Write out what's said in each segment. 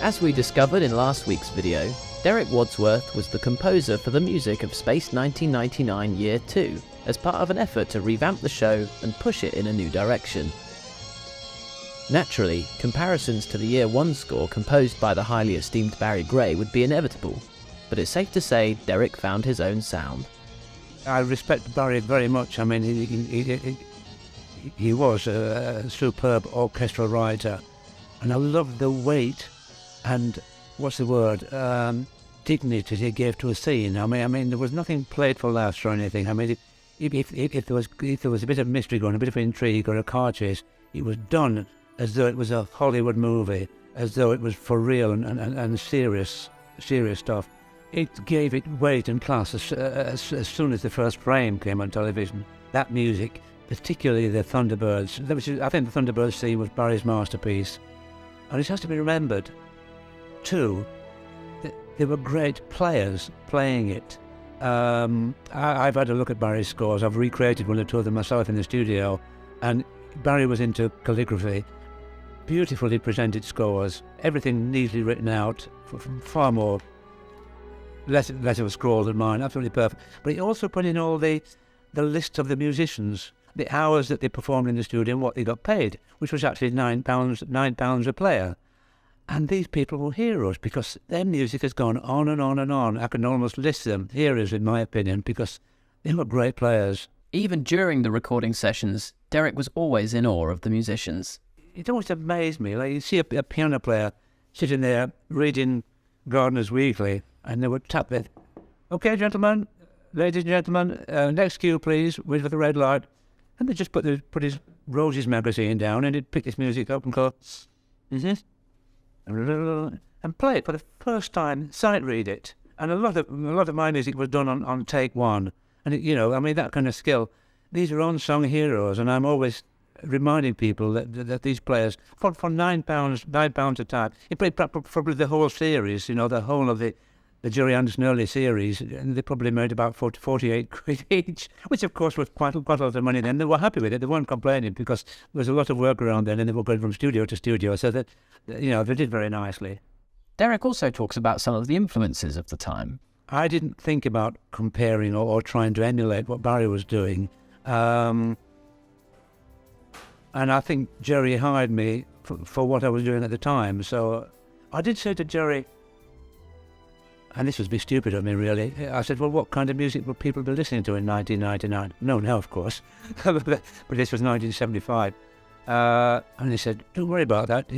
As we discovered in last week's video, Derek Wadsworth was the composer for the music of Space 1999 Year 2, as part of an effort to revamp the show and push it in a new direction. Naturally, comparisons to the Year 1 score composed by the highly esteemed Barry Gray would be inevitable, but it's safe to say Derek found his own sound. I respect Barry very much. I mean, he was a superb orchestral writer, and I loved the weight and, dignity he gave to a scene. I mean, there was nothing played for laughs or anything. I mean, if there was a bit of mystery going, a bit of intrigue or a car chase, it was done as though it was a Hollywood movie, as though it was for real and serious stuff. It gave it weight and class as soon as the first frame came on television. That music, particularly the Thunderbirds, I think the Thunderbirds theme was Barry's masterpiece. And it has to be remembered, too, that there were great players playing it. I've had a look at Barry's scores. I've recreated one or two of them myself in the studio, and Barry was into calligraphy. Beautifully presented scores, everything neatly written out, far more, less of a scroll than mine, absolutely perfect. But he also put in all the list of the musicians, the hours that they performed in the studio and what they got paid, which was actually £9 a player. And these people were heroes because their music has gone on and on and on. I can almost list them heroes, in my opinion, because they were great players. Even during the recording sessions, Derek was always in awe of the musicians. It always amazed me. Like, you see a piano player sitting there reading Gardener's Weekly, and they would tap it. "Okay, gentlemen, ladies and gentlemen, next cue, please, wait for the red light." And they just put his Roses magazine down, and he'd pick this music up and go, and play it for the first time, sight read it. And a lot of my music was done on take one. And that kind of skill. These are unsung heroes, and I'm always reminding people that these players, for £9 a time, he played probably the whole series, the whole of the Gerry Anderson early series, and they probably made about 48 quid each, which of course was quite a lot of money then. They were happy with it. They weren't complaining because there was a lot of work around then, and they were going from studio to studio, so that, they did very nicely. Derek also talks about some of the influences of the time. I didn't think about comparing or trying to emulate what Barry was doing. And I think Gerry hired me for what I was doing at the time. So I did say to Gerry, and this was a bit stupid of me really, I said, well, what kind of music would people be listening to in 1999? No, now of course, but this was 1975. And he said, don't worry about that.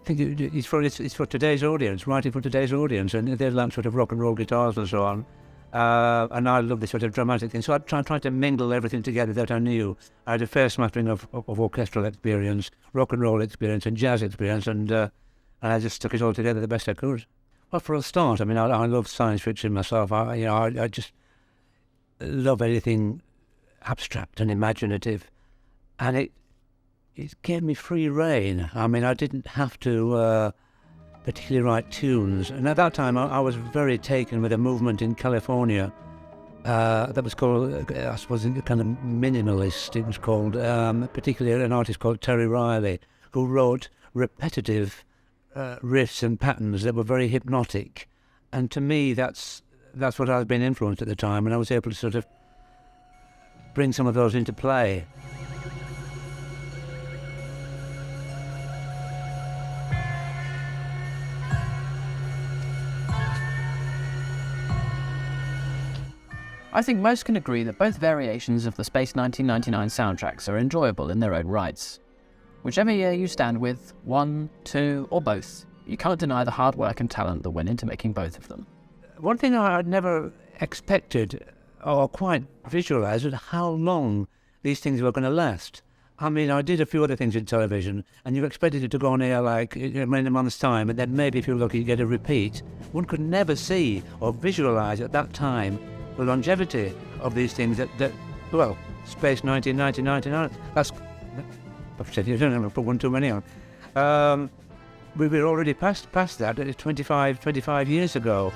It's for today's audience, writing for today's audience, and they like sort of rock and roll guitars and so on. And I love this sort of dramatic thing. So I tried to mingle everything together that I knew. I had a fair smattering of orchestral experience, rock and roll experience, and jazz experience, and I just stuck it all together the best I could. Well, for a start, I mean, I love science fiction myself. I just love anything abstract and imaginative, and it gave me free rein. I mean, I didn't have to particularly write tunes. And at that time, I was very taken with a movement in California that was called, I suppose, kind of minimalist. It was called, particularly an artist called Terry Riley, who wrote repetitive riffs and patterns that were very hypnotic. And to me, that's what I've been influenced at the time, and I was able to sort of bring some of those into play. I think most can agree that both variations of the Space 1999 soundtracks are enjoyable in their own rights. Whichever year you stand with, one, two, or both, you can't deny the hard work and talent that went into making both of them. One thing I had never expected or quite visualised was how long these things were going to last. I mean, I did a few other things in television, and you expected it to go on air like in a month's time, and then maybe if you're lucky you get a repeat. One could never see or visualise at that time the longevity of these things that Space 1999, that's, I've said you don't have to put one too many on. We were already past that 25 years ago.